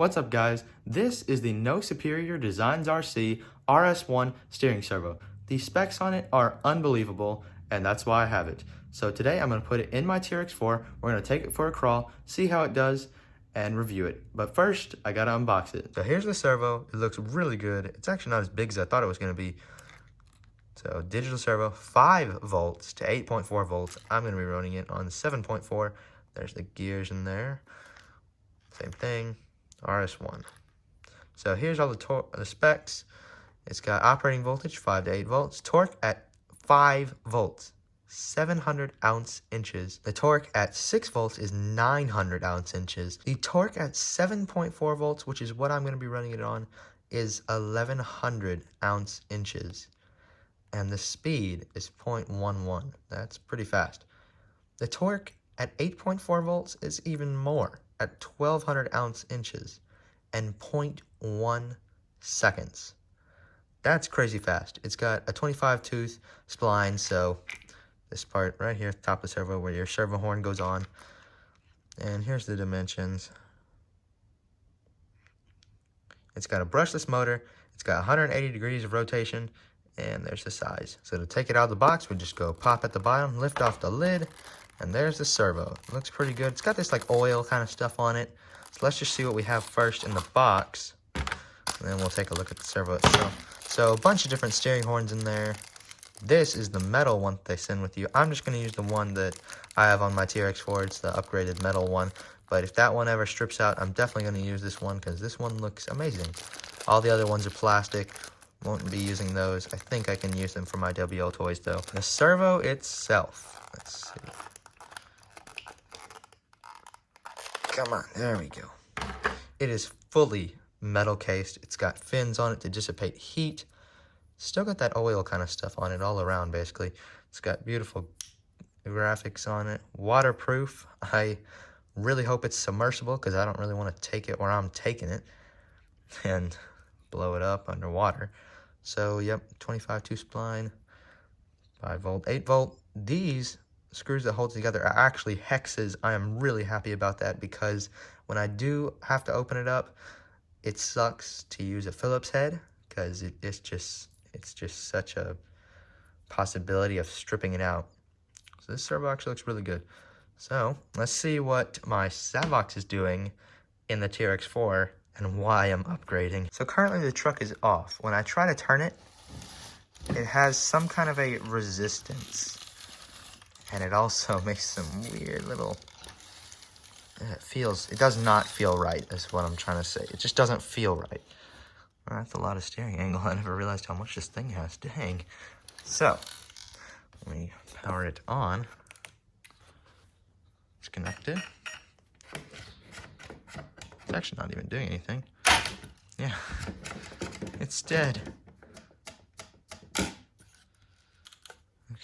What's up guys, this is the No Superior Designs RC RS1 steering servo. The specs on it are unbelievable and that's why I have it. So today I'm going to put it in my TRX4, we're going to take it for a crawl, see how it does, and review it. But first, I got to unbox it. So here's the servo, it looks really good. It's actually not as big as I thought it was going to be. So digital servo, 5 volts to 8.4 volts. I'm going to be running it on 7.4. There's the gears in there. Same thing. RS1. So here's all the specs. It's got operating voltage 5 to 8 volts, torque at 5 volts, 700 ounce inches. The torque at 6 volts is 900 ounce inches. The torque at 7.4 volts, which is what I'm going to be running it on, is 1100 ounce inches. And the speed is 0.11. That's pretty fast. The torque at 8.4 volts is even more, at 1200 ounce inches and 0.1 seconds. That's crazy fast. It's got a 25 tooth spline, so this part right here, top of the servo, where your servo horn goes on. And here's the dimensions. It's got a brushless motor. It's got 180 degrees of rotation, and there's the size. So to take it out of the box, we just go pop at the bottom, lift off the lid, and there's the servo. It looks pretty good. It's got this like oil kind of stuff on it. So let's just see what we have first in the box, and then we'll take a look at the servo itself. So a bunch of different steering horns in there. This is the metal one that they send with you. I'm just going to use the one that I have on my TRX4. It's the upgraded metal one. But if that one ever strips out, I'm definitely going to use this one because this one looks amazing. All the other ones are plastic. Won't be using those. I think I can use them for my WL toys though. The servo itself. Let's see. Come on, there we go. It is fully metal cased. It's got fins on it to dissipate heat. Still got that oil kind of stuff on it all around basically. It's got beautiful graphics on it. Waterproof. I really hope it's submersible because I don't really want to take it where I'm taking it and blow it up underwater. So yep, 25 tooth spline, 5 volt, 8 volt. These screws that hold together are actually hexes. I am really happy about that because when I do have to open it up, it sucks to use a Phillips head because it's just such a possibility of stripping it out. So this servo actually looks really good. So let's see what my Savox is doing in the TRX4 and why I'm upgrading. So currently the truck is off. When I try to turn it, it has some kind of a resistance. And it also makes some weird little, it does not feel right, is what I'm trying to say. It just doesn't feel right. Well, that's a lot of steering angle. I never realized how much this thing has. Dang. So, let me power it on. It's connected. It's actually not even doing anything. Yeah, it's dead.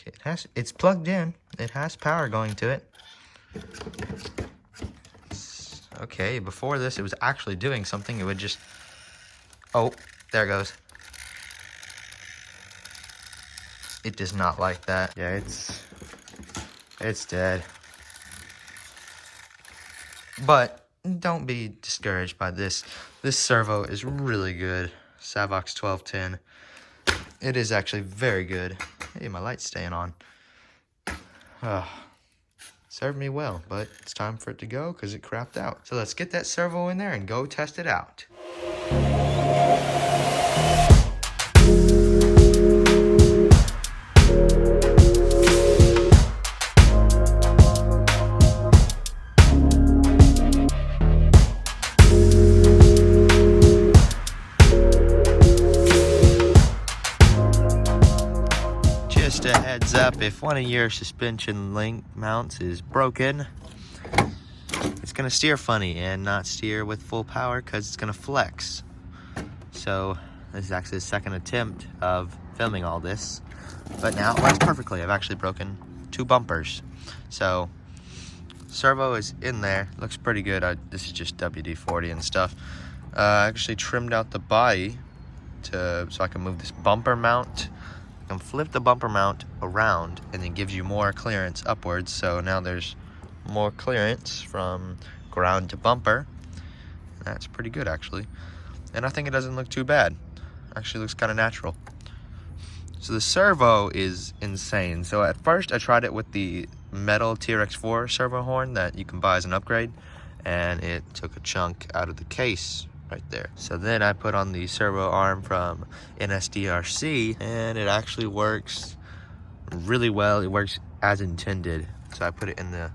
Okay, it's plugged in. It has power going to it. Okay, before this, it was actually doing something. It would just, oh, there it goes. It does not like that. Yeah, it's dead. But don't be discouraged by this. This servo is really good. Savox 1210. It is actually very good. Hey, my light's staying on. Served me well, but it's time for it to go because it crapped out. So let's get that servo in there and go test it out. Just a heads up, if one of your suspension link mounts is broken, it's going to steer funny and not steer with full power because it's going to flex. So this is actually the second attempt of filming all this, but now it works perfectly. I've actually broken 2 bumpers. So servo is in there, looks pretty good. This is just WD-40 and stuff. I actually trimmed out the body so I can move this bumper mount. You can flip the bumper mount around and it gives you more clearance upwards. So now there's more clearance from ground to bumper. That's pretty good, actually. And I think it doesn't look too bad. Actually looks kind of natural. So the servo is insane. So at first I tried it with the metal TRX4 servo horn that you can buy as an upgrade, and it took a chunk out of the case right there. So then I put on the servo arm from NSDRC, and it actually works really well. It works as intended. So I put it in the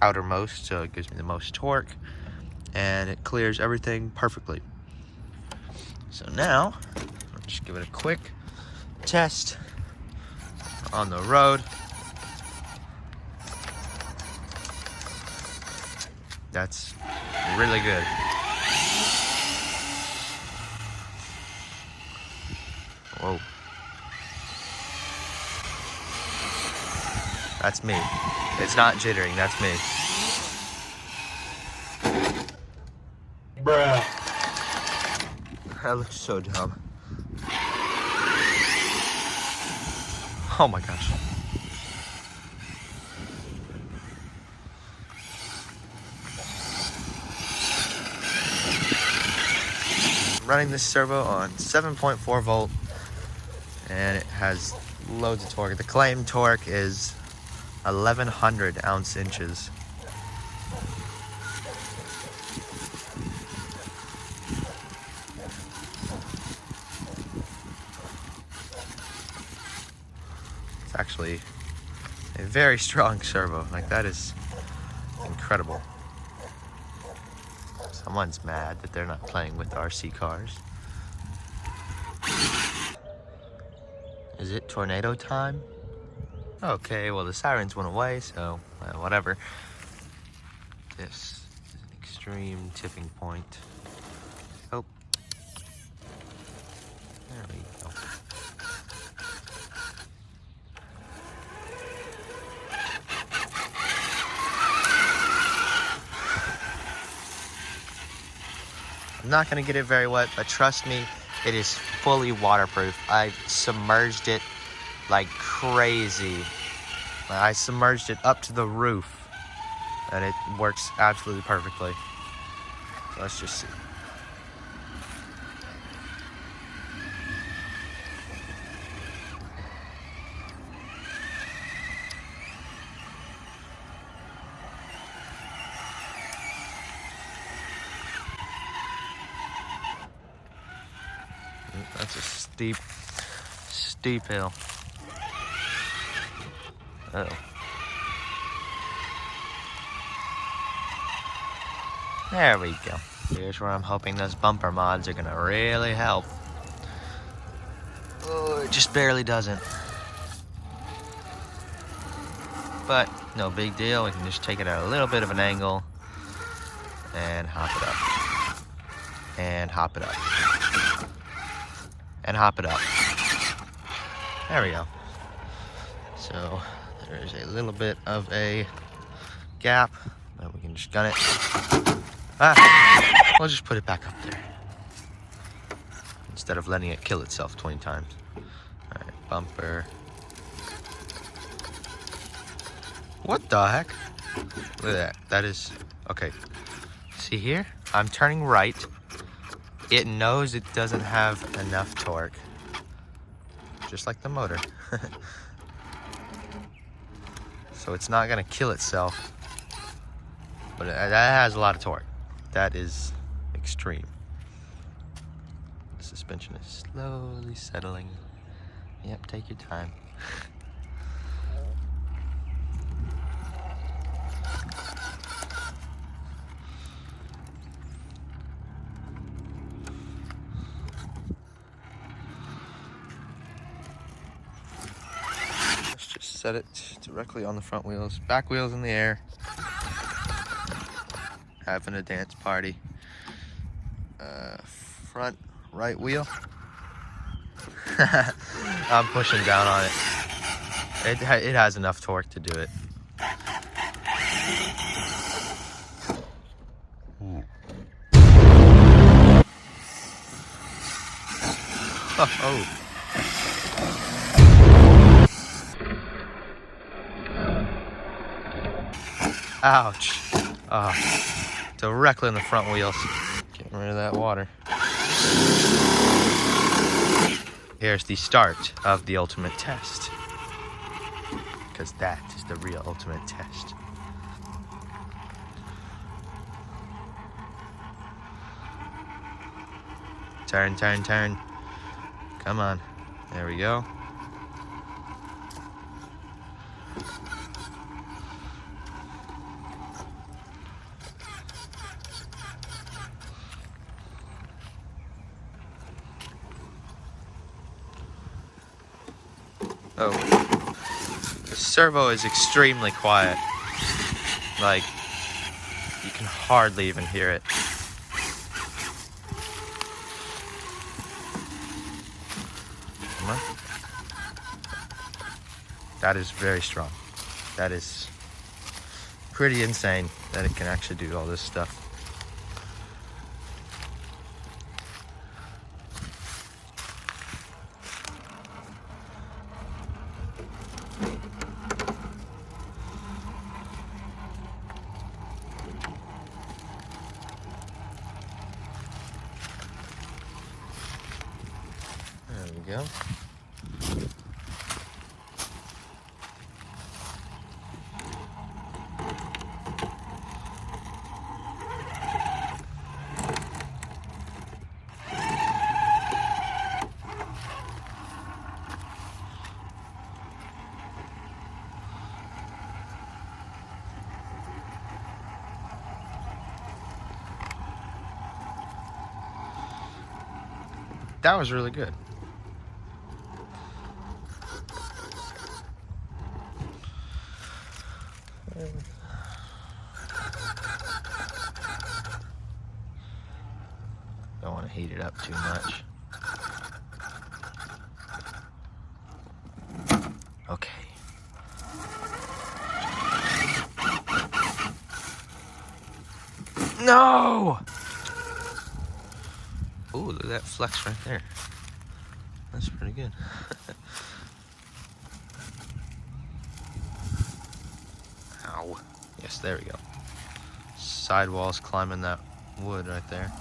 outermost, so it gives me the most torque, and it clears everything perfectly. So now I'll just give it a quick test on the road. That's really good. Whoa. That's me. It's not jittering, that's me. Bruh. That looks so dumb. Oh my gosh. I'm running this servo on 7.4 volt, and it has loads of torque. The claimed torque is 1100 oz-in. It's actually a very strong servo. Like, that is incredible. Someone's mad that they're not playing with RC cars. Is it tornado time? Okay, well the sirens went away, so whatever. This is an extreme tipping point. Oh. There we go. I'm not gonna get it very wet, but trust me, it is fully waterproof. I submerged it like crazy. I submerged it up to the roof, and it works absolutely perfectly. So let's just see. That's a steep hill. Uh-oh. There we go. Here's where I'm hoping those bumper mods are gonna really help. Oh, it just barely doesn't. But no big deal. We can just take it at a little bit of an angle and hop it up. And hop it up. And hop it up. There we go. So there is a little bit of a gap, but we can just gun it. We'll just put it back up there instead of letting it kill itself 20 times. All right, bumper. What the heck? Look at that. That is okay. See here? I'm turning right. It knows it doesn't have enough torque, just like the motor. So it's not gonna kill itself, but that has a lot of torque. That is extreme. The suspension is slowly settling. Yep, take your time. Set it directly on the front wheels, back wheels in the air. Having a dance party. Front right wheel. I'm pushing down on it. It has enough torque to do it. Oh. Ouch. Directly on the front wheels. Okay, getting rid of that water. Here's the start of the ultimate test, because that is the real ultimate test. Turn, turn, turn. Come on. There we go. Oh, the servo is extremely quiet. Like, you can hardly even hear it. Come on. That is very strong. That is pretty insane that it can actually do all this stuff. There we go. That was really good. Don't want to heat it up too much. Okay. No! Ooh, look at that flex right there. That's pretty good. Ow. Yes, there we go. Sidewalls climbing that wood right there.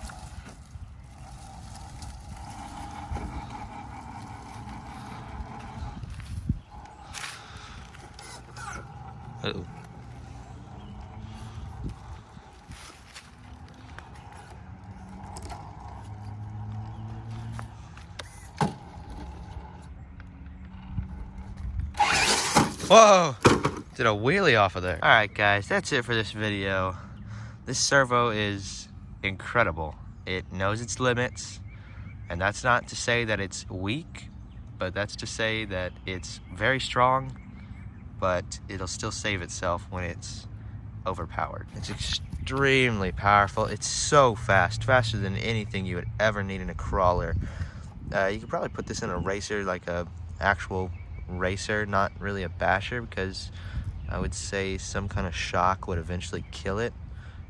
Uh-oh. Whoa! Did a wheelie off of there. Alright guys, that's it for this video. This servo is incredible. It knows its limits, and that's not to say that it's weak, but that's to say that it's very strong, but it'll still save itself when it's overpowered. It's extremely powerful. It's so fast, faster than anything you would ever need in a crawler. You could probably put this in a racer, like a actual racer, not really a basher, because I would say some kind of shock would eventually kill it,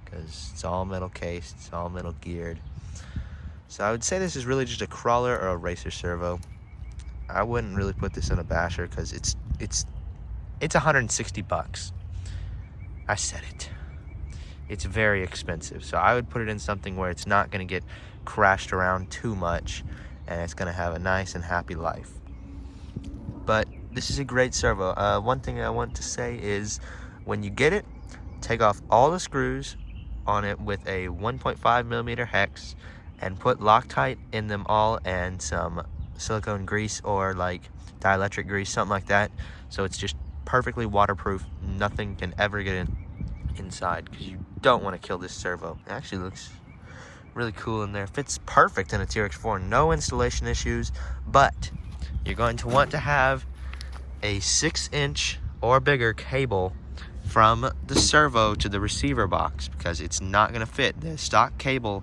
because it's all metal cased, it's all metal geared. So I would say this is really just a crawler or a racer servo. I wouldn't really put this in a basher because it's $160. I said it. It's very expensive. So I would put it in something where it's not going to get crashed around too much, and it's going to have a nice and happy life. But this is a great servo. One thing I want to say is when you get it, take off all the screws on it with a 1.5mm hex and put Loctite in them all and some silicone grease or like dielectric grease, something like that, so it's just perfectly waterproof. Nothing can ever get inside, because you don't want to kill this servo. It actually looks really cool in there. Fits perfect in a TRX4. No installation issues, but you're going to want to have a 6-inch or bigger cable from the servo to the receiver box, because it's not going to fit. The stock cable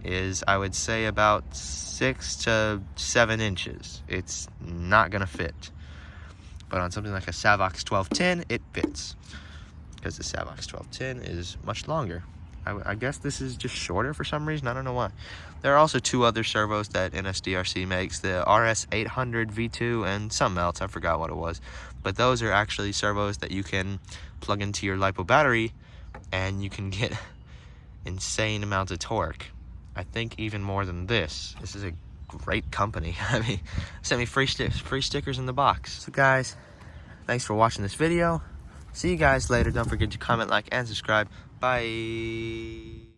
is, I would say, about 6 to 7 inches. It's not going to fit. But on something like a Savox 1210, it fits, because the Savox 1210 is much longer. I guess this is just shorter for some reason. I don't know why. There are also two other servos that NSDRC makes, the RS1 V2 and something else. I forgot what it was. But those are actually servos that you can plug into your LiPo battery, and you can get insane amounts of torque. I think even more than this. This is a great company. I mean, sent me free stickers in the box. So guys, thanks for watching this video. See you guys later. Don't forget to comment, like, and subscribe. Bye.